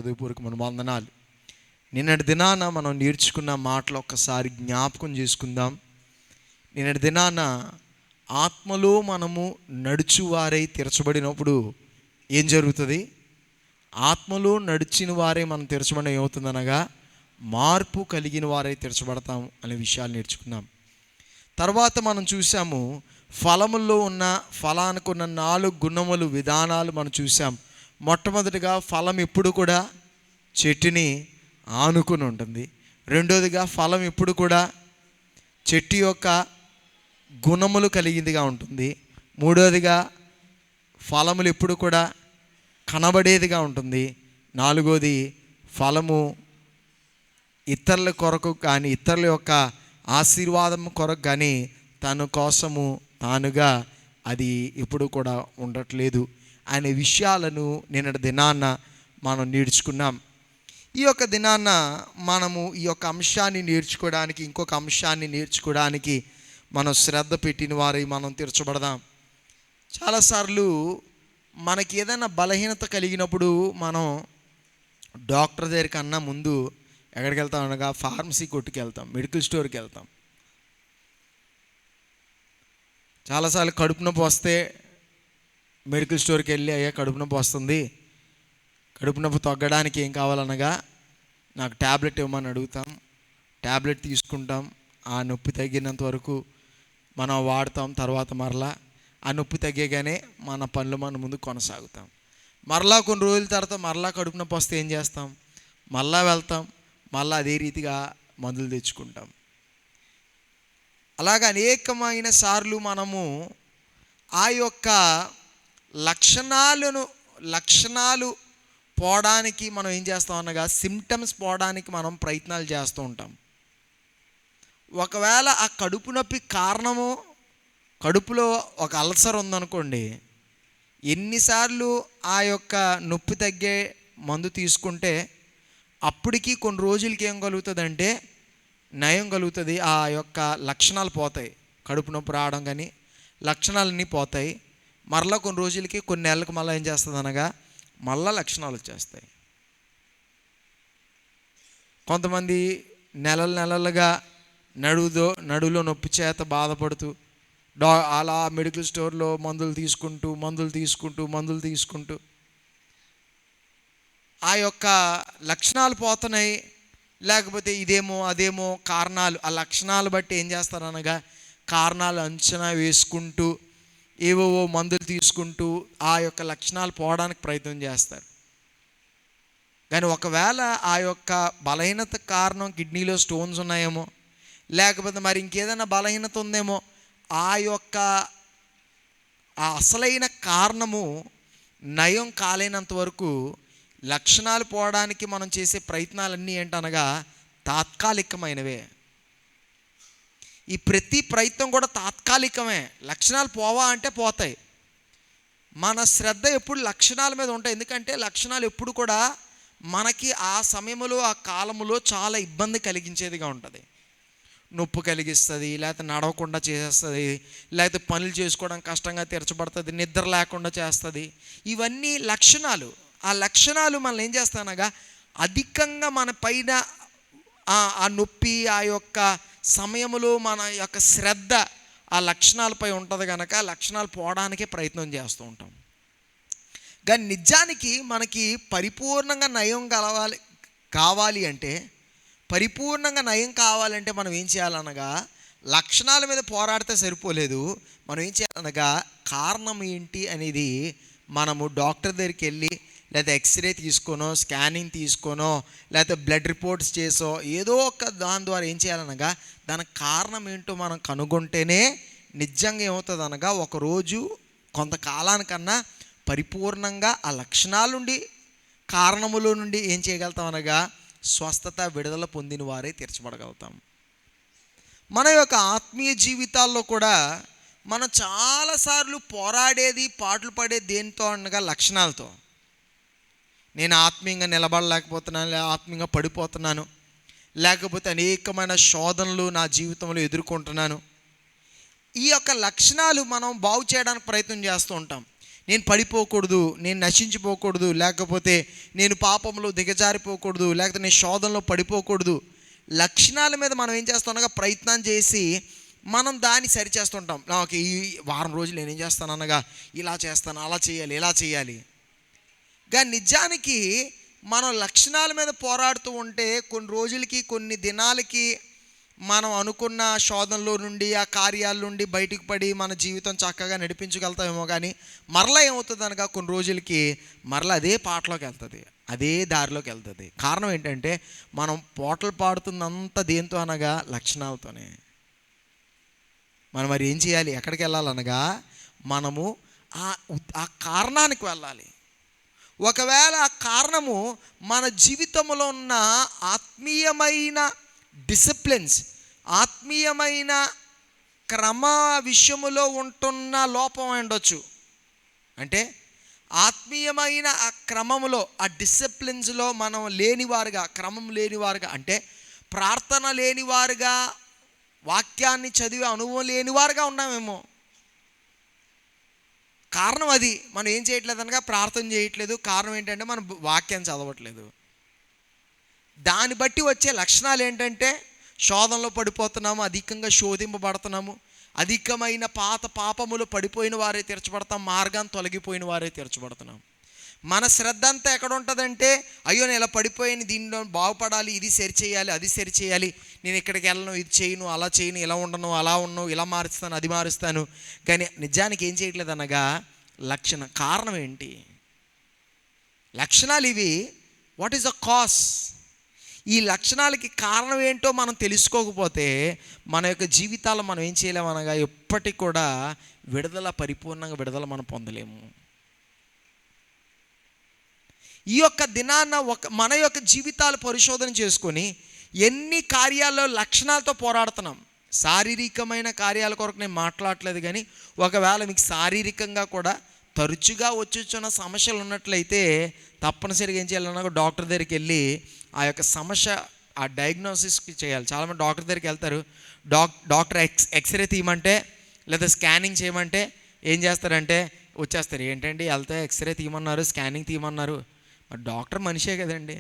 హృదయపూర్వకమైన వందనాలు. నిన్నటి దినాన మనం నేర్చుకున్న మాటలు ఒక్కసారి జ్ఞాపకం చేసుకుందాం. నిన్నటి దినాన ఆత్మలో మనము నడుచువారై తీర్చబడినప్పుడు ఏం జరుగుతుంది? ఆత్మలో నడిచిన వారే మనం తీర్చబడిన ఏమవుతుందనగా మార్పు కలిగిన వారై తీర్చబడతాం అనే విషయాలు నేర్చుకున్నాం. తర్వాత మనం చూసాము ఫలముల్లో ఉన్న ఫలానికి ఉన్న 4 గుణములు విధానాలు మనం చూసాం. మొట్టమొదటిగా ఫలం ఎప్పుడు కూడా చెట్టుని ఆనుకుని ఉంటుంది. రెండోదిగా ఫలం ఎప్పుడు కూడా చెట్టు యొక్క గుణములు కలిగిందిగా ఉంటుంది. మూడోదిగా ఫలములు ఎప్పుడు కూడా కనబడేదిగా ఉంటుంది. నాలుగోది ఫలము ఇతరుల కొరకు కానీ ఇతరుల యొక్క ఆశీర్వాదం కొరకు కానీ తన కోసము తానుగా అది ఎప్పుడు కూడా ఉండట్లేదు అనే విషయాలను నిన్నటి దినాన్న మనం నేర్చుకున్నాం. ఈ యొక్క దినాన్న మనము ఈ యొక్క అంశాన్ని నేర్చుకోవడానికి ఇంకొక అంశాన్ని నేర్చుకోవడానికి మనం శ్రద్ధ పెట్టిన వారి మనం తీర్చబడదాం. చాలాసార్లు మనకి ఏదైనా బలహీనత కలిగినప్పుడు మనం డాక్టర్ దగ్గరికి అన్నా ముందు ఎక్కడికి వెళ్తాం అనగా ఫార్మసీ కొట్టుకు వెళ్తాం, మెడికల్ స్టోర్కి వెళ్తాం. చాలాసార్లు కడుపు నొప్పి వస్తే మెడికల్ స్టోర్కి వెళ్ళి అయ్యా కడుపు నొప్పి వస్తుంది, కడుపు నొప్పి తగ్గడానికి ఏం కావాలనగా నాకు ట్యాబ్లెట్ ఇవ్వమని అడుగుతాం. ట్యాబ్లెట్ తీసుకుంటాం. ఆ నొప్పి తగ్గినంత వరకు మనం వాడతాం. తర్వాత మరలా ఆ నొప్పి తగ్గగానే మన పనులు మన ముందు కొనసాగుతాం. మరలా కొన్ని రోజుల తర్వాత మరలా కడుపు నొప్పి వస్తే ఏం చేస్తాం? మరలా వెళ్తాం, మళ్ళీ అదే రీతిగా మందులు తెచ్చుకుంటాం. అలాగ అనేకమైన సార్లు మనము ఆ యొక్క లక్షణాలు పోవడానికి మనం ఏం చేస్తాం అనగా సిమ్టమ్స్ పోవడానికి మనం ప్రయత్నాలు చేస్తూ ఉంటాం. ఒకవేళ ఆ కడుపు నొప్పి కారణము కడుపులో ఒక అల్సర్ ఉందనుకోండి, ఎన్నిసార్లు ఆ యొక్క నొప్పి తగ్గే మందు తీసుకుంటే అప్పటికి కొన్ని రోజులకి ఏం కలుగుతుందంటే నయం కలుగుతుంది. ఆ యొక్క లక్షణాలు పోతాయి. కడుపు నొప్పి రావడం కానీ లక్షణాలన్నీ పోతాయి. మరలా కొన్ని రోజులకి కొన్ని నెలలకు మళ్ళీ ఏం చేస్తుంది అనగా మళ్ళా లక్షణాలు వచ్చేస్తాయి. కొంతమంది నెలలుగా నడువులో నొప్పి చేత బాధపడుతూ అలా మెడికల్ స్టోర్లో మందులు తీసుకుంటూ ఆ యొక్క లక్షణాలు పోతున్నాయి. లేకపోతే ఇదేమో అదేమో కారణాలు, ఆ లక్షణాలు బట్టి ఏం చేస్తారనగా కారణాలు అంచనా వేసుకుంటూ ఏవో మందులు తీసుకుంటూ ఆ యొక్క లక్షణాలు పోవడానికి ప్రయత్నం చేస్తారు. కానీ ఒకవేళ ఆ యొక్క బలహీనత కారణం కిడ్నీలో స్టోన్స్ ఉన్నాయేమో, లేకపోతే మరి ఇంకేదైనా బలహీనత ఉందేమో, ఆ యొక్క ఆ అసలైన కారణము నయం కాలేనంత వరకు లక్షణాలు పోవడానికి మనం చేసే ప్రయత్నాలన్నీ ఏంటనగా తాత్కాలికమైనవే. ఈ ప్రతి ప్రయత్నం కూడా తాత్కాలికమే. లక్షణాలు పోవా అంటే పోతాయి. మన శ్రద్ధ ఎప్పుడు లక్షణాల మీద ఉంటాయి. ఎందుకంటే లక్షణాలు ఎప్పుడు కూడా మనకి ఆ సమయంలో ఆ కాలంలో చాలా ఇబ్బంది కలిగించేదిగా ఉంటుంది. నొప్పి కలిగిస్తుంది, లేకపోతే నడవకుండా చేసేస్తుంది, లేకపోతే పనులు చేసుకోవడం కష్టంగా తీర్చబడుతుంది, నిద్ర లేకుండా చేస్తుంది. ఇవన్నీ లక్షణాలు. ఆ లక్షణాలు మనల్ని ఏం చేస్తానగా అధికంగా మన పైన ఆ నొప్పి ఆ యొక్క సమయంలో మన యొక్క శ్రద్ధ ఆ లక్షణాలపై ఉంటుంది కనుక లక్షణాలు పోవడానికే ప్రయత్నం చేస్తూ ఉంటాం. కానీ నిజానికి మనకి పరిపూర్ణంగా నయం కావాలి అంటే పరిపూర్ణంగా నయం కావాలంటే మనం ఏం చేయాలనగా లక్షణాల మీద పోరాడితే సరిపోలేదు. మనం ఏం చేయాలనగా కారణం ఏంటి అనేది మనము డాక్టర్ దగ్గరికి వెళ్ళి లేదా ఎక్స్రే తీసుకోనో స్కానింగ్ తీసుకోనో లేకపోతే బ్లడ్ రిపోర్ట్స్ చేసో ఏదో ఒక దాని ద్వారా ఏం చేయాలనగా దానికి కారణం ఏంటో మనం కనుగొంటేనే నిజంగా ఏమవుతుంది అనగా ఒకరోజు కొంతకాలానికన్నా పరిపూర్ణంగా ఆ లక్షణాల నుండి కారణములో నుండి ఏం చేయగలుగుతాం అనగా స్వస్థత విడుదల పొందిన వారే తీర్చబడగలుగుతాం. మన యొక్క ఆత్మీయ జీవితాల్లో కూడా మనం చాలాసార్లు పోరాడేది పాటలు పడేది దేనితో అనగా లక్షణాలతో. నేను ఆత్మీయంగా నిలబడలేకపోతున్నాను, ఆత్మీయంగా పడిపోతున్నాను, లేకపోతే అనేకమైన శోధనలు నా జీవితంలో ఎదుర్కొంటున్నాను. ఈ యొక్క లక్షణాలు మనం బాగు చేయడానికి ప్రయత్నం చేస్తూ ఉంటాం. నేను పడిపోకూడదు, నేను నశించిపోకూడదు, లేకపోతే నేను పాపంలో దిగజారిపోకూడదు, లేకపోతే నేను శోధనలో పడిపోకూడదు. లక్షణాల మీద మనం ఏం చేస్తామనగా ప్రయత్నం చేసి మనం దాన్ని సరిచేస్తుంటాం. నాకు ఈ వారం రోజులు నేనేం చేస్తాను అనగా ఇలా చేస్తాను, అలా చేయాలి, ఇలా చేయాలి. కానీ నిజానికి మనం లక్షణాల మీద పోరాడుతూ ఉంటే కొన్ని రోజులకి, కొన్ని దినాలకి మనం అనుకున్న శోధనలో నుండి, ఆ కార్యాల నుండి బయటకు పడి మన జీవితం చక్కగా నడిపించగలుగుతామేమో. కానీ మరలా ఏమవుతుంది అనగా కొన్ని రోజులకి మరలా అదే పాటలోకి వెళ్తుంది, అదే దారిలోకి వెళ్తుంది. కారణం ఏంటంటే మనం పాటలు పాడుతున్నంత దేంతో అనగా లక్షణాలతోనే. మనం మరి ఏం చేయాలి? ఎక్కడికి వెళ్ళాలనగా మనము ఆ కారణానికి వెళ్ళాలి. ఒకవేళ ఆ కారణము మన జీవితంలో ఉన్న ఆత్మీయమైన డిసిప్లిన్స్, ఆత్మీయమైన క్రమ విషయములో ఉంటున్న లోపం ఉండొచ్చు. అంటే ఆత్మీయమైన ఆ క్రమములో, ఆ డిసిప్లిన్స్లో మనం లేనివారుగా, క్రమం లేనివారుగా, అంటే ప్రార్థన లేనివారుగా, వాక్యాన్ని చదివే అనుభవం లేనివారుగా ఉన్నామేమో. కారణం అది. మనం ఏం చేయట్లేదు అనగా ప్రార్థన చేయట్లేదు. కారణం ఏంటంటే మనం వాక్యాన్ని చదవట్లేదు. దాన్ని బట్టి వచ్చే లక్షణాలు ఏంటంటే శోధనలో పడిపోతున్నాము, అధికంగా శోధింపబడుతున్నాము, అధికమైన పాపములు పడిపోయిన వారే తీర్చబడతాం, మార్గాన్ని తొలగిపోయిన వారే తీర్చబడుతున్నాం. మన శ్రద్ధ అంతా ఎక్కడ ఉంటుందంటే అయ్యో నేను ఇలా పడిపోయాను, దీనిలో బాగుపడాలి, ఇది సరిచేయాలి, అది సరిచేయాలి, నేను ఇక్కడికి వెళ్ళను, ఇది చేయను, అలా చేయను, ఇలా ఉండను, అలా ఉండను, ఇలా మారుస్తాను, అది మారుస్తాను. కానీ నిజానికి ఏం చేయట్లేదు అనగా కారణం ఏంటి? లక్షణాలు ఇవి. What is the cause? ఈ లక్షణాలకి కారణం ఏంటో మనం తెలుసుకోకపోతే మన యొక్క జీవితాలు మనం ఏం చేయలేము అనగా ఎప్పటికి కూడా పరిపూర్ణంగా విడుదల మనం పొందలేము. ఈ యొక్క దినాన్న మన యొక్క జీవితాలు పరిశోధన చేసుకొని ఎన్ని కార్యాల్లో లక్షణాలతో పోరాడుతున్నాం. శారీరకమైన కార్యాల కొరకు నేను మాట్లాడట్లేదు, కానీ ఒకవేళ మీకు శారీరకంగా కూడా తరచుగా వచ్చున్న సమస్యలు ఉన్నట్లయితే తప్పనిసరిగా ఏం చేయాలన్నా డాక్టర్ దగ్గరికి వెళ్ళి ఆ యొక్క సమస్య, ఆ డయాగ్నోసిస్కి చేయాలి. చాలామంది డాక్టర్ దగ్గరికి వెళ్తారు, డాక్టర్ ఎక్స్రే తీయమంటే లేదా స్కానింగ్ చేయమంటే ఏం చేస్తారంటే వచ్చేస్తారు. ఏంటండి వెళ్తే ఎక్స్రే తీయమన్నారు, స్కానింగ్ తీయమన్నారు. మరి డాక్టర్ మనిషే కదండి.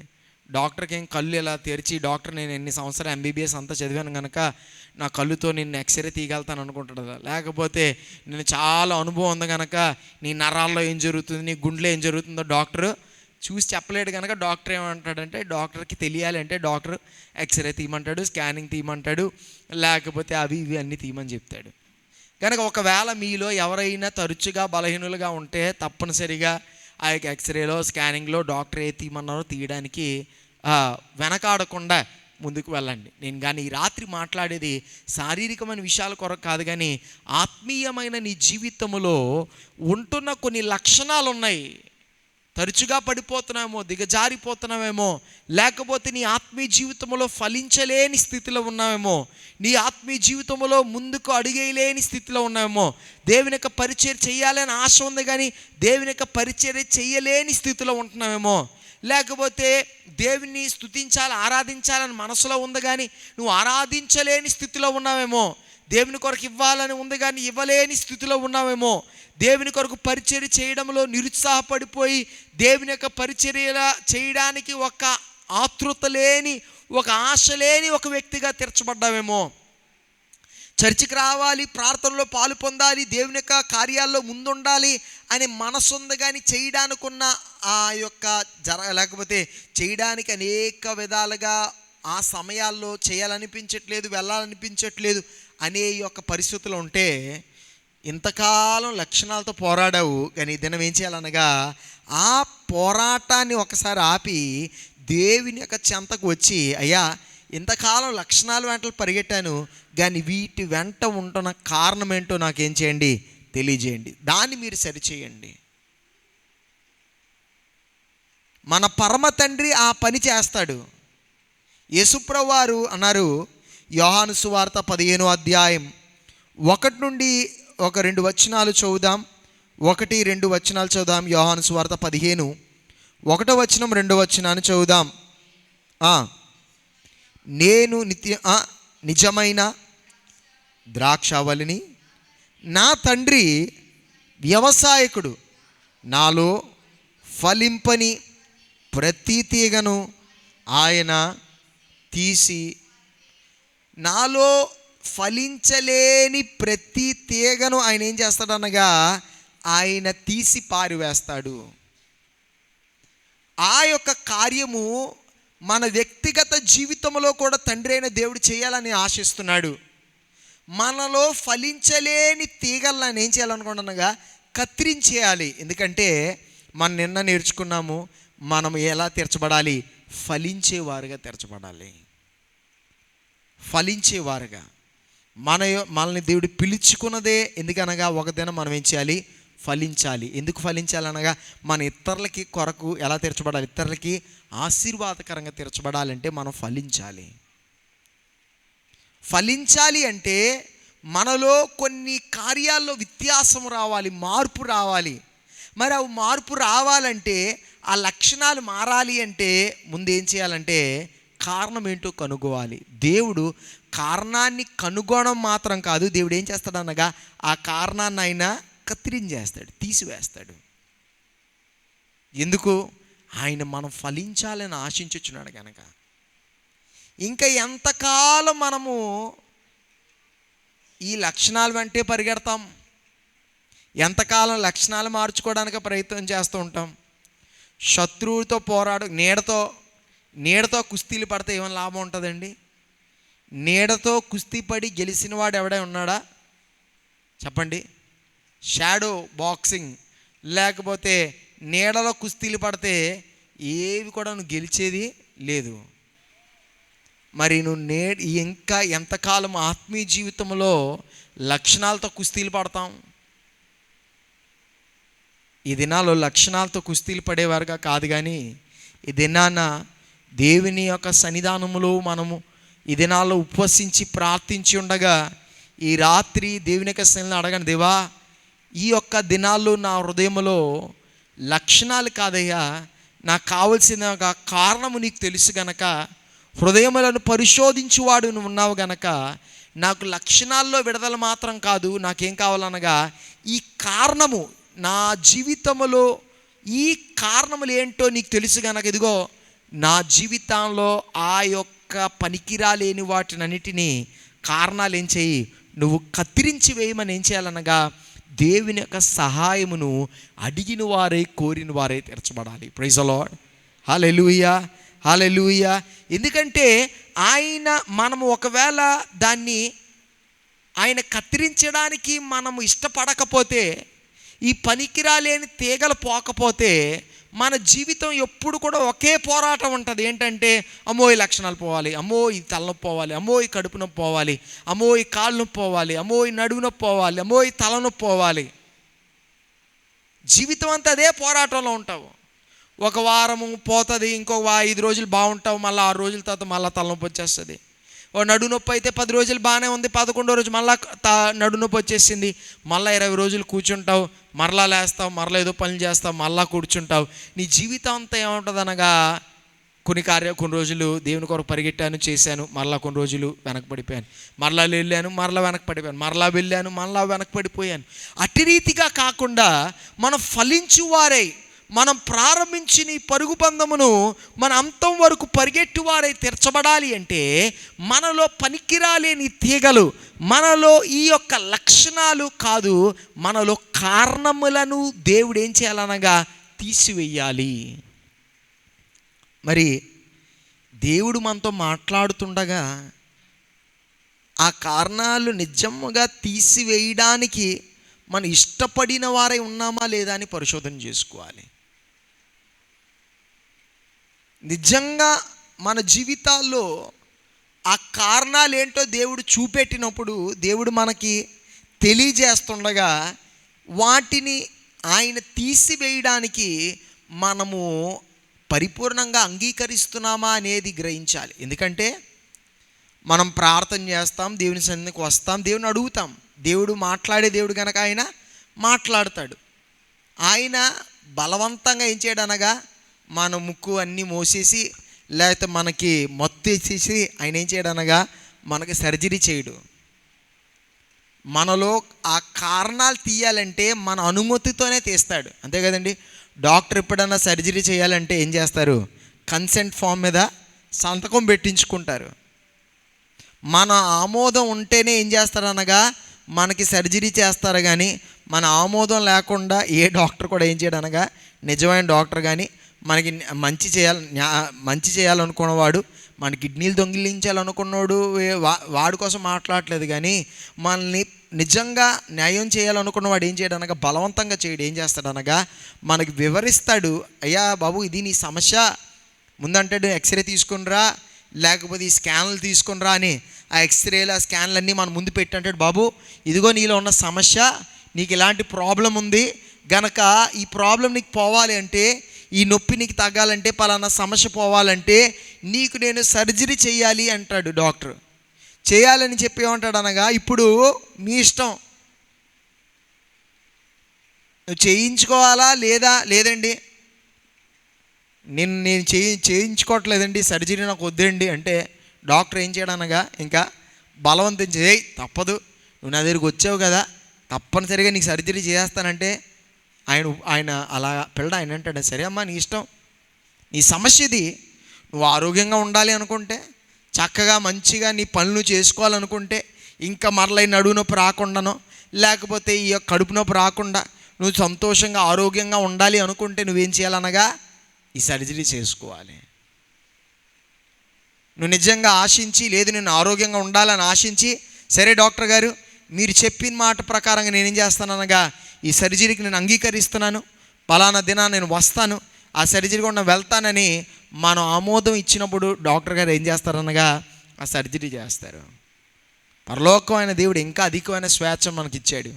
డాక్టర్కి ఏం కళ్ళు ఇలా తెరిచి, డాక్టర్ నేను ఎన్ని సంవత్సరాలు ఎంబీబీఎస్ అంతా చదివాను కనుక నా కళ్ళుతో నిన్ను ఎక్స్రే తీయగలుగుతాను అనుకుంటాడు. లేకపోతే నేను చాలా అనుభవం ఉంది కనుక నీ నరాల్లో ఏం జరుగుతుంది, నీ గుండెలో ఏం జరుగుతుందో డాక్టర్ చూసి చెప్పలేడు కనుక డాక్టర్ ఏమంటాడంటే, డాక్టర్కి తెలియాలి అంటే డాక్టర్ ఎక్స్రే తీయమంటాడు, స్కానింగ్ తీయమంటాడు, లేకపోతే అవి ఇవి అన్నీ తీయమని చెప్తాడు. కనుక ఒకవేళ మీలో ఎవరైనా తరచుగా బలహీనులుగా ఉంటే తప్పనిసరిగా ఆ యొక్క ఎక్స్రేలో, స్కానింగ్లో డాక్టర్ ఏ తీయమన్నారో తీయడానికి వెనకాడకుండా ముందుకు వెళ్ళండి. నేను కానీ ఈ రాత్రి మాట్లాడేది శారీరకమైన విషయాల కొరకు కాదు, కానీ ఆత్మీయమైన నీ జీవితంలో ఉంటున్న కొన్ని లక్షణాలు ఉన్నాయి. తరచుగా పడిపోతున్నామేమో, దిగజారిపోతున్నామేమో, లేకపోతే నీ ఆత్మీయ జీవితంలో ఫలించలేని స్థితిలో ఉన్నామేమో, నీ ఆత్మీయ జీవితంలో ముందుకు అడుగేయలేని స్థితిలో ఉన్నామేమో, దేవుని యొక్క పరిచర్య చేయాలని ఆశ ఉంది కానీ దేవుని యొక్క పరిచర్య చేయలేని స్థితిలో ఉంటున్నామేమో, లేకపోతే దేవుని స్తుతించాలి, ఆరాధించాలని మనసులో ఉంది కానీ నువ్వు ఆరాధించలేని స్థితిలో ఉన్నావేమో, దేవుని కొరకు ఇవ్వాలని ఉంది కానీ ఇవ్వలేని స్థితిలో ఉన్నావేమో, దేవుని కొరకు పరిచర్య చేయడంలో నిరుత్సాహపడిపోయి దేవుని యొక్క పరిచర్య చేయడానికి ఒక ఆతృత లేని, ఒక ఆశ లేని ఒక వ్యక్తిగా తీర్చబడ్డావేమో. చర్చికి రావాలి, ప్రార్థనలో పాలు పొందాలి, దేవుని యొక్క కార్యాల్లో ముందుండాలి అనే మనసు ఉంది కానీ చేయడానికి ఉన్న ఆ యొక్క లేకపోతే చేయడానికి అనేక విధాలుగా ఆ సమయాల్లో చేయాలనిపించట్లేదు, వెళ్ళాలనిపించట్లేదు అనే యొక్క పరిస్థితులు ఉంటే ఇంతకాలం లక్షణాలతో పోరాడావు. కానీ దినం ఏం చేయాలనగా ఆ పోరాటాన్ని ఒకసారి ఆపి దేవుని యొక్క చెంతకు వచ్చి, అయ్యా ఇంతకాలం లక్షణాల వెంట పరిగెట్టాను కానీ వీటి వెంట ఉంటున్న కారణం ఏంటో నాకేం చేయండి, తెలియజేయండి, దాన్ని మీరు సరిచేయండి. మన పరమ తండ్రి ఆ పని చేస్తాడు. యేసుప్రభువు వారు అన్నారు, యోహాను సువార్త 15వ అధ్యాయం 1 నుండి 2 వచనాలు చదువుదాం. 1-2 వచనాలు చదువుదాం. యోహాను సువార్త 15 1వ వచనం 2వ వచనాన్ని చదువుదాం. నేను నిజమైన ద్రాక్షావళిని, నా తండ్రి వ్యవసాయకుడు. నాలో ఫలింపని ప్రతి తీగను ఆయన తీసి, నాలో ఫలించలేని ప్రతి తీగను ఆయన ఏం చేస్తాడనగా ఆయన తీసి పారివేస్తాడు. ఆ యొక్క కార్యము మన వ్యక్తిగత జీవితంలో కూడా తండ్రి అయిన దేవుడు చేయాలని ఆశిస్తున్నాడు. మనలో ఫలించలేని తీగలను ఏం చేయాలనుకుంటున్నాగా కత్తిరించేయాలి. ఎందుకంటే మనం నిన్న నేర్చుకున్నాము, మనం ఎలా తీర్చబడాలి? ఫలించేవారుగా తీర్చబడాలి. ఫలించేవారుగా. మనల్ని దేవుడు పిలుచుకున్నదే ఎందుకనగా ఒక దినం మనం ఏం చేయాలి? ఫలించాలి. ఎందుకు ఫలించాలనగా మన ఇతరులకి కొరకు ఎలా తీర్చబడాలి? ఇతరులకి ఆశీర్వాదకరంగా తీర్చబడాలంటే మనం ఫలించాలి. ఫలించాలి అంటే మనలో కొన్ని కార్యాల్లో వ్యత్యాసం రావాలి, మార్పు రావాలి. మరి అవి మార్పు రావాలంటే, ఆ లక్షణాలు మారాలి అంటే ముందు ఏం చేయాలంటే కారణం ఏంటో కనుగోవాలి. దేవుడు కారణాన్ని కనుగొనడం మాత్రం కాదు, దేవుడు ఏం చేస్తాడనగా ఆ కారణాన్ని ఆయన కత్తిరించేస్తాడు, తీసివేస్తాడు. ఎందుకు? ఆయన మనం ఫలించాలని ఆశించుచున్నాడు కనుక. ఇంకా ఎంతకాలం మనము ఈ లక్షణాలు వెంటే పరిగెడతాం? ఎంతకాలం లక్షణాలు మార్చుకోవడానికి ప్రయత్నం చేస్తూ ఉంటాం? శత్రువుతో పోరాడు, నీడతో కుస్తీలు పడితే ఏమైనా లాభం ఉంటుందండి? నీడతో కుస్తీ పడి గెలిచిన వాడు ఎవడే ఉన్నాడా చెప్పండి? షాడో బాక్సింగ్ లేకపోతే నీడలో కుస్తీలు పడితే ఏవి కూడా నువ్వు గెలిచేది లేదు. మరి నువ్వు ఇంకా ఎంతకాలం ఆత్మీయ జీవితంలో లక్షణాలతో కుస్తీలు పడతాం? ఈ దినాల్లో లక్షణాలతో కుస్తీలు పడేవారుగా కాదు, కానీ ఈ దినాన దేవుని యొక్క సన్నిధానములో మనము ఈ దినాల్లో ఉపవసించి ప్రార్థించి ఉండగా ఈ రాత్రి దేవుని యొక్క సన్నిధిని అడగండి, దేవా ఈ యొక్క దినాల్లో నా హృదయంలో లక్షణాలు కాదయ్యా, నాకు కావలసిన కారణము నీకు తెలుసు గనక, హృదయములను పరిశోధించువాడు నువ్వు ఉన్నావు గనక నాకు లక్షణాల్లో విడుదల మాత్రం కాదు, నాకేం కావాలనగా ఈ కారణము నా జీవితంలో ఈ కారణములు ఏంటో నీకు తెలుసు గనక, ఇదిగో నా జీవితంలో ఆ యొక్క పనికిరాలేని వాటినన్నిటినీ కారణాలు ఏం చేయి, నువ్వు కత్తిరించి వేయమని ఏం చేయాలనగా దేవుని యొక్క సహాయమును అడిగిన వారే కోరిన వారే తీర్చబడాలి. Praise the lord. Hallelujah, hallelujah. ఎందుకంటే మనము ఒకవేళ దాన్ని ఆయన కత్తిరించడానికి మనము ఇష్టపడకపోతే, ఈ పనికిరాలేని తీగలు పోకపోతే మన జీవితం ఎప్పుడు కూడా ఒకే పోరాటం ఉంటుంది. ఏంటంటే అమ్మో ఈ లక్షణాలు పోవాలి, అమ్మో ఈ తలనొప్పి పోవాలి, అమ్మో ఈ కడుపు నొప్పి పోవాలి, అమ్మో ఈ కాళ్ళు నొప్పి పోవాలి, అమ్మో ఈ నడుము నొప్పి పోవాలి, అమ్మో ఈ తలనొప్పి పోవాలి. జీవితం అంతా అదే పోరాటంలో ఉంటావు. ఒక వారము పోతుంది, ఇంకో 5 రోజులు బాగుంటావు, మళ్ళీ 6 రోజుల తర్వాత మళ్ళీ తలనొప్పి వచ్చేస్తుంది. ఓ నడుము నొప్పి అయితే 10 రోజులు బాగానే ఉంది, 11వ రోజు మళ్ళీ నడుము నొప్పి వచ్చేసింది, మళ్ళీ 20 రోజులు కూర్చుంటావు, మరలా లేస్తావు, మరలా ఏదో పనులు చేస్తావు, మళ్ళీ కూర్చుంటావు. నీ జీవితం అంతా ఏముంటుంది అనగా కొన్ని రోజులు దేవుని కొరకు పరిగెట్టాను, చేశాను, మరలా కొన్ని రోజులు వెనకపడిపోయాను, మరలా వెళ్ళాను, మరలా వెనకపడిపోయాను, మరలా వెళ్ళాను, మరలా వెనకపడిపోయాను. అట్టి రీతిగా కాకుండా మనం ఫలించువారై, మనం ప్రారంభించిన ఈ పరుగు పందమును మన అంతం వరకు పరిగెట్టువారై తీర్చబడాలి అంటే మనలో పనికిరాలేని తీగలు, మనలో ఈ యొక్క లక్షణాలు కాదు, మనలో కారణములను దేవుడు ఏం చేయాలనగా తీసివేయాలి. మరి దేవుడు మనతో మాట్లాడుతుండగా ఆ కారణాలు నిజముగా తీసివేయడానికి మనం ఇష్టపడిన వారై ఉన్నామా లేదా అని పరిశోధన చేసుకోవాలి. నిజంగా మన జీవితాల్లో ఆ కారణాలు ఏంటో దేవుడు చూపెట్టినప్పుడు, దేవుడు మనకి తెలియజేస్తుండగా వాటిని ఆయన తీసివేయడానికి మనము పరిపూర్ణంగా అంగీకరిస్తున్నామా అనేది గ్రహించాలి. ఎందుకంటే మనం ప్రార్థన చేస్తాం, దేవుని సన్నిధికి వస్తాం, దేవుని అడుగుతాం. దేవుడు మాట్లాడే దేవుడు కనుక ఆయన మాట్లాడతాడు. ఆయన బలవంతంగా ఏం చేయడనగా మన ముక్కు అన్నీ మోసేసి లేకపోతే మనకి మత్తు వేసేసి ఆయన ఏం చేయడనగా మనకి సర్జరీ చేయడు. మనలో ఆ కారణాలు తీయాలంటే మన అనుమతితోనే తీస్తాడు, అంతే కదండి. డాక్టర్ ఎప్పుడన్నా సర్జరీ చేయాలంటే ఏం చేస్తారు? కన్సెంట్ ఫామ్ మీద సంతకం పెట్టించుకుంటారు. మన ఆమోదం ఉంటేనే ఏం చేస్తారు అనగా మనకి సర్జరీ చేస్తారు. కానీ మన ఆమోదం లేకుండా ఏ డాక్టర్ కూడా ఏం చేయడు అనగా, నిజమైన డాక్టర్ కానీ మనకి మంచి చేయాలనుకున్నవాడు, మన కిడ్నీలు దొంగిలించాలనుకున్నాడు వాడి కోసం మాట్లాడలేదు. కానీ మనల్ని నిజంగా న్యాయం చేయాలనుకున్నవాడు ఏం చేయడు అనగా బలవంతంగా చేయడు. ఏం చేస్తాడు అనగా మనకి వివరిస్తాడు. అయ్యా బాబు, ఇది నీ సమస్య, ముందంటాడు ఎక్స్రే తీసుకునిరా, లేకపోతే ఈ స్కాన్లు తీసుకునిరా అని. ఆ ఎక్స్రేలు ఆ స్కాన్లు అన్నీ మన ముందు పెట్టి అంటాడు, బాబు ఇదిగో నీలో ఉన్న సమస్య, నీకు ఇలాంటి ప్రాబ్లం ఉంది గనక ఈ ప్రాబ్లం నీకు పోవాలి అంటే, ఈ నొప్పి నీకు తగ్గాలంటే, పలానా సమస్య పోవాలంటే నీకు నేను సర్జరీ చేయాలి అంటాడు డాక్టర్. చేయాలని చెప్పి ఏమంటాడు అనగా, ఇప్పుడు మీ ఇష్టం, నువ్వు చేయించుకోవాలా లేదండి నేను చేయించుకోవట్లేదండి, సర్జరీ నాకు వద్దండి అంటే డాక్టర్ ఏం చేయడనగా ఇంకా బలవంతం చేయి, తప్పదు, నువ్వు నా దగ్గరికి వచ్చావు కదా, తప్పనిసరిగా నీకు సర్జరీ చేస్తానంటే ఆయన అలా ఆయన అంటాడు, సరే అమ్మా నీ ఇష్టం, నీ సమస్య ఇది, నువ్వు ఆరోగ్యంగా ఉండాలి అనుకుంటే, చక్కగా మంచిగా నీ పనులు చేసుకోవాలనుకుంటే, ఇంకా మరలా నడువు నొప్పి రాకుండానో లేకపోతే ఈ కడుపు నొప్పి రాకుండా నువ్వు సంతోషంగా ఆరోగ్యంగా ఉండాలి అనుకుంటే నువ్వేం చేయాలనగా ఈ సర్జరీ చేసుకోవాలి. నువ్వు నిజంగా ఆశించి, లేదు నేను ఆరోగ్యంగా ఉండాలని ఆశించి, సరే డాక్టర్ గారు మీరు చెప్పిన మాట ప్రకారంగా నేనేం చేస్తాననగా ఈ సర్జరీకి నేను అంగీకరిస్తున్నాను, పలానా దినాన్ని నేను వస్తాను, ఆ సర్జరీ కూడా వెళ్తానని మనం ఆమోదం ఇచ్చినప్పుడు డాక్టర్ గారు ఏం చేస్తారనగా ఆ సర్జరీ చేస్తారు. పరలోకమైన దేవుడు ఇంకా అధికమైన స్వేచ్ఛ మనకి ఇచ్చాడు.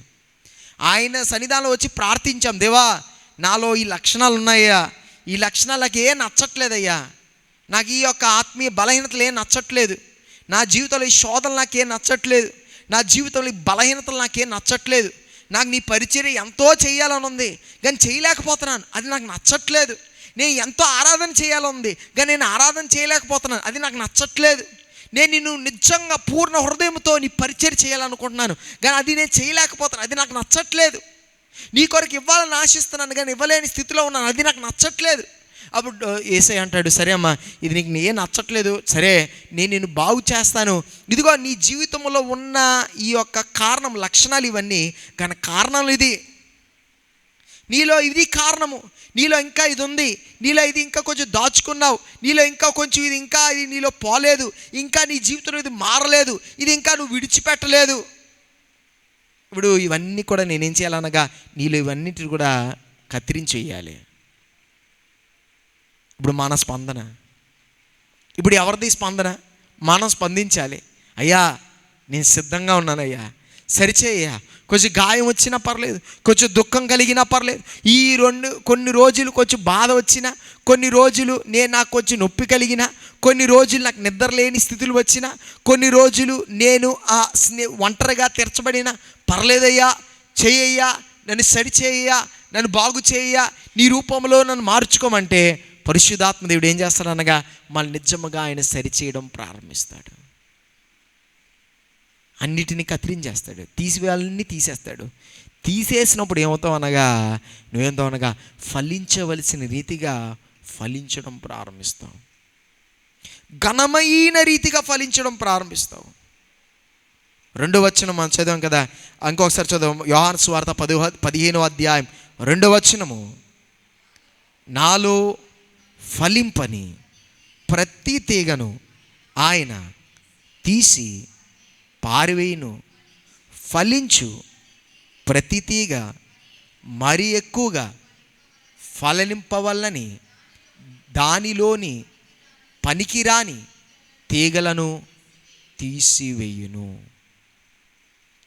ఆయన సన్నిధానంలో వచ్చి ప్రార్థించాం, దేవా నాలో ఈ లక్షణాలు ఉన్నాయ్యా, ఈ లక్షణాలు నాకు ఏం నచ్చట్లేదయ్యా, నాకు ఈ యొక్క ఆత్మీయ బలహీనతలు ఏం నచ్చట్లేదు, నా జీవితంలో ఈ శోధనలు నాకేం నచ్చట్లేదు, నా జీవితంలో ఈ బలహీనతలు నాకేం నచ్చట్లేదు, నాకు నీ పరిచర్య ఎంతో చేయాలని ఉంది కానీ చేయలేకపోతున్నాను, అది నాకు నచ్చట్లేదు, నేను ఎంతో ఆరాధన చేయాలని కానీ నేను ఆరాధన చేయలేకపోతున్నాను, అది నాకు నచ్చట్లేదు, నేను నిన్ను నిజంగా పూర్ణ హృదయంతో నీ పరిచర్య చేయాలనుకుంటున్నాను కానీ అది నేను చేయలేకపోతున్నాను, అది నాకు నచ్చట్లేదు, నీ కొరకు ఇవ్వాలని ఆశిస్తున్నాను కానీ ఇవ్వలేని స్థితిలో ఉన్నాను, అది నాకు నచ్చట్లేదు. అప్పుడు యేసయ్య అంటాడు, సరే అమ్మా ఇది నీకు ఏం నచ్చట్లేదు, సరే నేను నిన్ను బాగు చేస్తాను, ఇదిగో నీ జీవితంలో ఉన్న ఈ యొక్క కారణం లక్షణాలు ఇవన్నీ, కానీ కారణాలు ఇది, నీలో ఇది కారణము, నీలో ఇంకా ఇది ఉంది, నీలో ఇది ఇంకా కొంచెం దాచుకున్నావు, నీలో ఇంకా కొంచెం ఇది నీలో పోలేదు, ఇంకా నీ జీవితంలో ఇది మారలేదు, ఇది ఇంకా నువ్వు విడిచిపెట్టలేదు. ఇప్పుడు ఇవన్నీ కూడా నేనేం చేయాలనగా నీలో ఇవన్నిటిని కూడా కత్తిరించేయాలి. ఇప్పుడు మన స్పందన, ఇప్పుడు ఎవరిది స్పందన? మనం స్పందించాలి. అయ్యా నేను సిద్ధంగా ఉన్నానయ్యా, సరిచేయ్యా, కొంచెం గాయం వచ్చినా పర్లేదు, కొంచెం దుఃఖం కలిగినా పర్లేదు, కొన్ని రోజులు కొంచెం బాధ వచ్చినా, కొన్ని రోజులు నాకు కొంచెం నొప్పి కలిగినా, కొన్ని రోజులు నాకు నిద్ర లేని స్థితులు వచ్చినా, కొన్ని రోజులు నేను ఒంటరిగా తెరచబడినా పర్లేదయ్యా, చేయ్యా, నన్ను సరిచేయ్యా, నన్ను బాగు చేయ్యా, నీ రూపంలో నన్ను మార్చుకోమంటే పరిశుద్ధాత్మ దేవుడు ఏం చేస్తాడనగా మళ్ళీ నిజముగా ఆయన సరిచేయడం ప్రారంభిస్తాడు. అన్నిటినీ కత్తిరించేస్తాడు, తీసివేయాలన్నీ తీసేస్తాడు. తీసేసినప్పుడు ఏమవుతావు అనగా నువ్వేమవుతావు అనగా ఫలించవలసిన రీతిగా ఫలించడం ప్రారంభిస్తావు, ఘనమైన రీతిగా ఫలించడం ప్రారంభిస్తావు. 2వ వచనం మనం చదివాం కదా, ఇంకొకసారి చదువు. యోహాను సువార్త 15వ అధ్యాయం 2వ వచనము, నాలో ఫలింపని ప్రతి తీగను ఆయన తీసి పారివేయును, ఫలించు ప్రతి తీగ మరి ఎక్కువగా ఫలింపవల్లని దానిలోని పనికిరాని తీగలను తీసివేయును.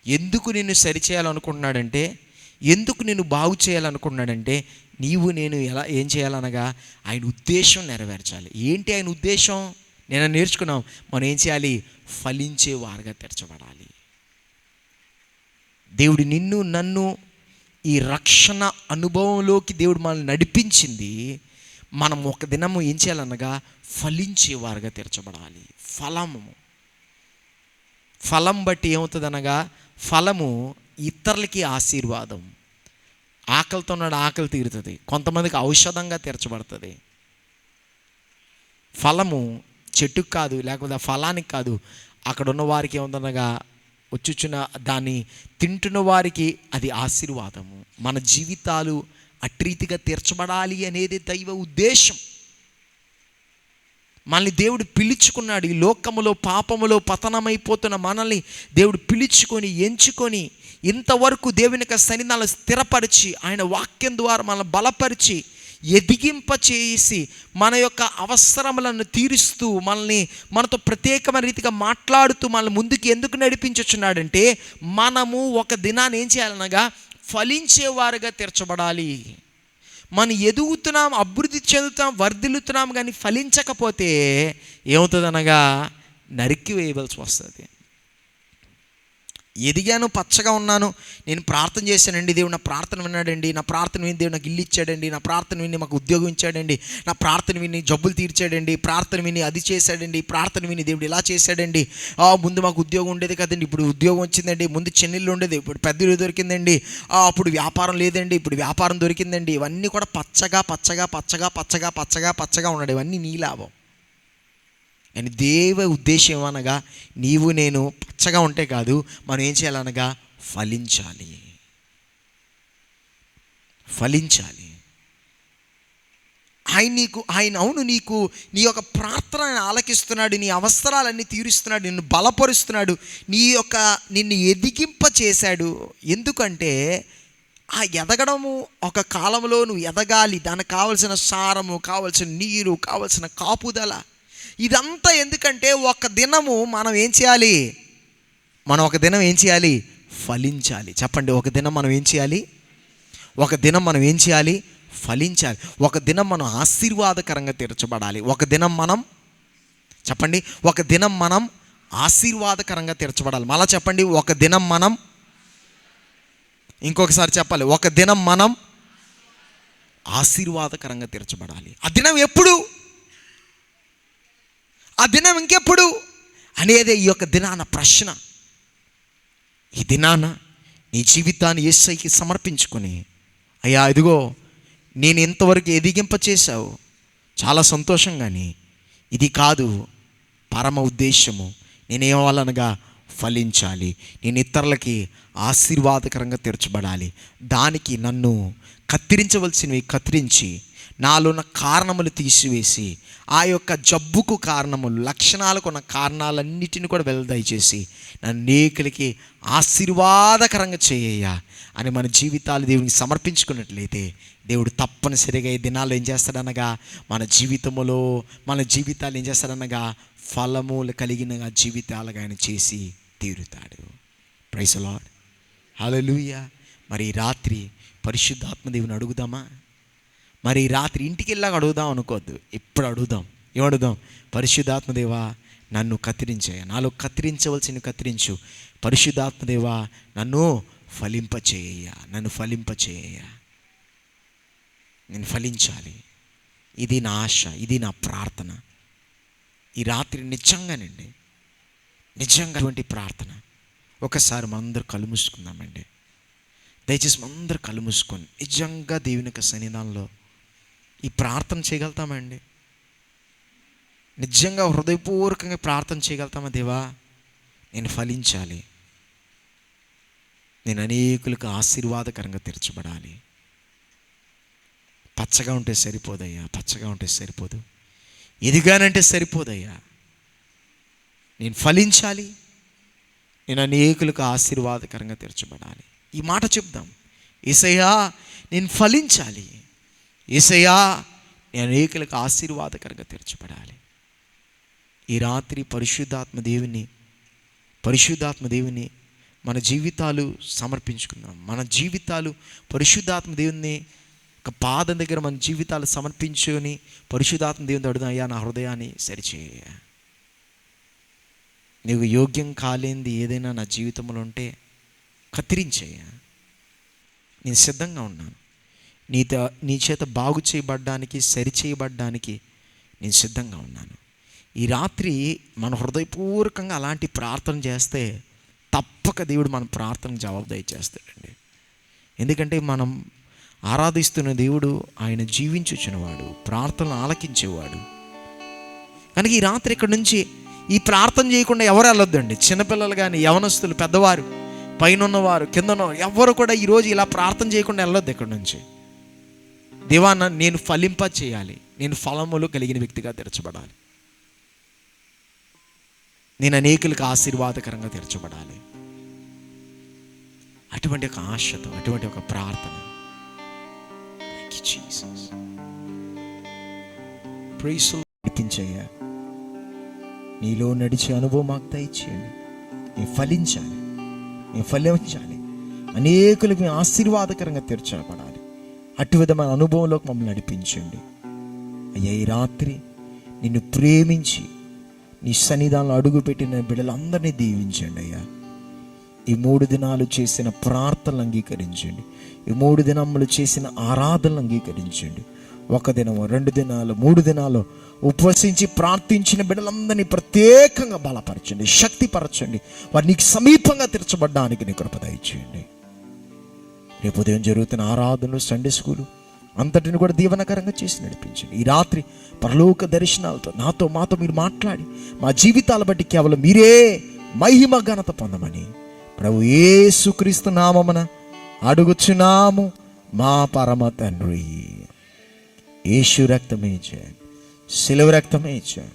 ఎందుకు నిన్ను సరిచేయాలనుకుంటున్నాడంటే, ఎందుకు నిన్ను బాగు చేయాలనుకుంటున్నాడంటే, నేను ఏం చేయాలనగా ఆయన ఉద్దేశం నెరవేర్చాలి. ఏంటి ఆయన ఉద్దేశం? నేను నేర్చుకున్నాం, మనం ఏం చేయాలి? ఫలించే వారుగా తెరచబడాలి. దేవుడు నిన్ను నన్ను ఈ రక్షణ అనుభవంలోకి దేవుడు మనల్ని నడిపించింది, మనం ఒక దినము ఏం చేయాలనగా ఫలించే వారుగా తెరచబడాలి. ఫలం బట్టి ఏమవుతుంది అనగా ఫలము ఇతరులకి ఆశీర్వాదం. ఆకలితో ఉన్నాడు, ఆకలి తీరుతుంది. కొంతమందికి ఔషధంగా తీర్చబడుతుంది. ఫలము చెట్టుకు కాదు, లేకపోతే ఆ ఫలానికి కాదు, అక్కడ ఉన్న వారికి ఏముందనగా వచ్చుచున్న దాన్ని తింటున్న వారికి అది ఆశీర్వాదము. మన జీవితాలు అట్రీతిగా తీర్చబడాలి అనేది దైవ ఉద్దేశం. మనల్ని దేవుడు పిలుచుకున్నాడు. ఈ లోకములో పాపములో పతనమైపోతున్న మనల్ని దేవుడు పిలుచుకొని ఎంచుకొని ఇంతవరకు దేవుని యొక్క సన్నిధానాలు స్థిరపరిచి ఆయన వాక్యం ద్వారా మనల్ని బలపరిచి ఎదిగింప చేసి మన యొక్క అవసరములను తీరుస్తూ మనతో ప్రత్యేకమైన రీతిగా మాట్లాడుతూ మనల్ని ముందుకు ఎందుకు నడిపించుచున్నాడంటే మనము ఒక దినాన్ని ఏం చేయాలనగా ఫలించేవారుగా తీర్చబడాలి. మనం ఎదుగుతున్నాం, అభివృద్ధి చెందుతాం, వర్ధిల్లుతున్నాం, కానీ ఫలించకపోతే ఏమవుతుందనగా నరికి వేయవలసి వస్తుంది. ఎదిగాను, పచ్చగా ఉన్నాను, నేను ప్రార్థన చేశానండి, దేవుడు నా ప్రార్థన విన్నాడండి, నా ప్రార్థన విని దేవుడు నాకు ఇల్లు ఇచ్చాడండి, నా ప్రార్థన విని మాకు ఉద్యోగం ఇచ్చాడండి, నా ప్రార్థన విని జబ్బులు తీర్చాడండి, ప్రార్థన విని అది చేశాడండి, ప్రార్థన విని దేవుడు ఇలా చేశాడండి, ముందు మాకు ఉద్యోగం ఉండేది కదండి, ఇప్పుడు ఉద్యోగం వచ్చిందండి, ముందు చెన్నెళ్ళు ఉండేది, ఇప్పుడు పెద్ద ఇల్లు దొరికిందండి, అప్పుడు వ్యాపారం లేదండి, ఇప్పుడు వ్యాపారం దొరికిందండి. ఇవన్నీ కూడా పచ్చగా పచ్చగా పచ్చగా పచ్చగా పచ్చగా పచ్చగా ఉన్నాడు. ఇవన్నీ నీ లాభం. అని దేవ ఉద్దేశం ఏమనగా నీవు నేను పచ్చగా ఉంటే కాదు, మనం ఏం చేయాలనగా ఫలించాలి. ఆయన అవును నీకు నీ యొక్క ప్రార్థన ఆలకిస్తున్నాడు, నీ అవసరాలన్నీ తీరుస్తున్నాడు, నిన్ను బలపరుస్తున్నాడు, నిన్ను ఎదిగింప చేశాడు. ఎందుకంటే ఆ ఎదగడము ఒక కాలంలో నువ్వు ఎదగాలి, దానికి కావలసిన సారము, కావలసిన నీరు, కావలసిన కాపుదల, ఇదంతా ఎందుకంటే ఒక దినము మనం ఏం చేయాలి? ఒక దినం ఏం చేయాలి? ఫలించాలి. చెప్పండి, ఒక దినం మనం ఏం చేయాలి? ఫలించాలి. ఒక దినం మనం ఆశీర్వాదకరంగా తీర్చబడాలి. ఒక దినం మనం చెప్పండి, ఒక దినం మనం ఆశీర్వాదకరంగా తీర్చబడాలి. మళ్ళా చెప్పండి, ఒక దినం మనం, ఇంకొకసారి చెప్పాలి, ఒక దినం మనం ఆశీర్వాదకరంగా తీర్చబడాలి. ఆ దినం ఎప్పుడు? ఆ దినం ఇంకెప్పుడు అనేదే ఈ యొక్క దినాన ప్రశ్న. ఈ దినాన నీ జీవితాన్ని యేసయ్యకి సమర్పించుకొని, అయ్యా ఇదిగో నేను ఎంతవరకు ఎదిగింప చేశావు, చాలా సంతోషం, కానీ ఇది కాదు పరమ ఉద్దేశము. నేనేమవ్వాలనగా ఫలించాలి, నేను ఇతరులకి ఆశీర్వాదకరంగా తీర్చబడాలి. దానికి నన్ను కత్తిరించవలసినవి కత్తిరించి, నాలో ఉన్న కారణములు తీసివేసి, ఆ యొక్క జబ్బుకు కారణములు, లక్షణాలకు ఉన్న కారణాలన్నిటిని కూడా దయచేసి అనేకులకి ఆశీర్వాదకరంగా చేయ అని మన జీవితాలు దేవునికి సమర్పించుకున్నట్లయితే దేవుడు తప్పనిసరిగా ఈ దినాల్లో ఏం చేస్తాడనగా మన జీవితాలు ఏం చేస్తాడనగా ఫలములు కలిగిన జీవితాలుగా ఆయన చేసి తీరుతాడు. ప్రైజ్ ది లార్డ్, హల్లెలూయా. మరి ఈ రాత్రి పరిశుద్ధాత్మ దేవుని అడుగుదామా? మరి ఈ రాత్రి ఇంటికి వెళ్ళాక అడుగుదాం అనుకోవద్దు, ఇప్పుడు అడుగుదాం. ఏమడుగుదాం? పరిశుద్ధాత్మదేవా నన్ను కత్తిరించాయ, నాలో కత్తిరించవలసిన కత్తిరించు. పరిశుద్ధాత్మదేవా నన్ను ఫలింపచేయ, నేను ఫలించాలి. ఇది నా ఆశ, ఇది నా ప్రార్థన. ఈ రాత్రి నిజంగానండి, నిజంగా అటువంటి ప్రార్థన. ఒకసారి మనందరూ కళ్ళు మూసుకుందామండి. దయచేసి మనందరూ కళ్ళు మూసుకొని నిజంగా దేవుని యొక్క సన్నిధానంలో ఈ ప్రార్థన చేయగలుగుతామండి? నిజంగా హృదయపూర్వకంగా ప్రార్థన చేయగలుగుతామా? దేవా నేను ఫలించాలి, నేను అనేకులకు ఆశీర్వాదకరంగా తీర్చబడాలి. పచ్చగా ఉంటే సరిపోదయ్యా, పచ్చగా ఉంటే సరిపోదు, ఎదిగానంటే సరిపోదయ్యా, నేను ఫలించాలి, నేను అనేకులకు ఆశీర్వాదకరంగా తీర్చబడాలి. ఈ మాట చెప్దాం. యేసయ్యా నేను ఫలించాలి, యేసయ్యా నేను అనేకులకు ఆశీర్వాదకరంగా తీర్చబడాలి. ఈ రాత్రి పరిశుద్ధాత్మ దేవుని మన జీవితాలు సమర్పించుకుందాం. మన జీవితాలు పరిశుద్ధాత్మ దేవుని ఒక పాదం దగ్గర మన జీవితాలు సమర్పించుకొని పరిశుద్ధాత్మ దేవుని అడుగుదాం, అయ్యా నా హృదయాన్ని సరిచేయ, నీకు యోగ్యం కాలేంది ఏదైనా నా జీవితంలో ఉంటే కత్తిరించేయ, నేను సిద్ధంగా ఉన్నాను, నీ చేత బాగు చేయబడ్డానికి, సరిచేయబడ్డానికి నేను సిద్ధంగా ఉన్నాను. ఈ రాత్రి మన హృదయపూర్వకంగా అలాంటి ప్రార్థన చేస్తే తప్పక దేవుడు మన ప్రార్థనకు జవాబు దయచేస్తాడండి. ఎందుకంటే మనం ఆరాధిస్తున్న దేవుడు ఆయన జీవించుచున్నవాడు, ప్రార్థనలు ఆలకించేవాడు. కనుక ఈ రాత్రి ఇక్కడ నుంచి ఈ ప్రార్థన చేయకుండా ఎవరు వెళ్ళొద్దండి. చిన్నపిల్లలు కానీ, యవనస్తులు, పెద్దవారు, పైన ఉన్నవారు, కింద ఉన్నవారు, ఎవరు కూడా ఈరోజు ఇలా ప్రార్థన చేయకుండా వెళ్ళొద్దు ఇక్కడ నుంచి. దేవా, నేను ఫలింప చేయాలి, నేను ఫలములు కలిగిన వ్యక్తిగా తీర్చబడాలి, నేను అనేకులకు ఆశీర్వాదకరంగా తీర్చబడాలి. అటువంటి ఒక ఆశతో, అటువంటి ఒక ప్రార్థన. నడిపించయ్యా, నీలో నడిచే అనుభవం మాకు దయచేయండి. నేను ఫలించాలి, నేను ఫలించాలి, అనేకులకు ఆశీర్వాదకరంగా తీర్చబడాలి. అటు విధమైన అనుభవంలోకి మమ్మల్ని నడిపించండి అయ్యా. ఈ రాత్రి నిన్ను ప్రేమించి నీ సన్నిధానంలో అడుగుపెట్టిన బిడ్డలందరినీ దీవించండి అయ్యా. ఈ 3 దినాలు చేసిన ప్రార్థనలు అంగీకరించండి. ఈ 3 దినములు చేసిన ఆరాధనలు అంగీకరించండి. 1 దినము, 2 దినాలు, 3 దినాలు ఉపవసించి ప్రార్థించిన బిడ్డలందరినీ ప్రత్యేకంగా బలపరచండి, శక్తిపరచండి. వారు నీకు సమీపంగా తీర్చబడ్డానికి నీ కృప దయచేయండి. రేపు ఉదయం జరుగుతున్న ఆరాధనలు, సండే స్కూలు అంతటిని కూడా దీవనకరంగా చేసి నడిపించండి. ఈ రాత్రి పరలోక దర్శనాలతో నాతో మాతో మీరు మాట్లాడి మా జీవితాల బట్టి కేవలం మీరే మహిమ ఘనత పొందమని ప్రభు యేసుక్రీస్తు నామమున అడుగుచున్నాము మా పరమ తండ్రి. యేసు రక్తమే జయం, శిలువ రక్తమే జయం,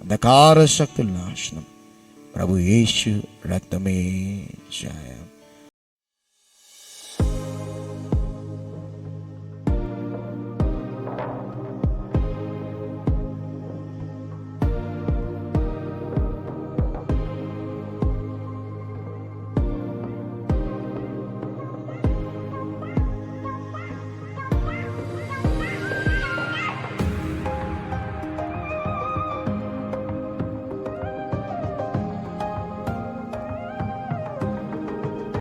అంధకార శక్తుల నాశనం. ప్రభు యేసు రక్తమే జయం.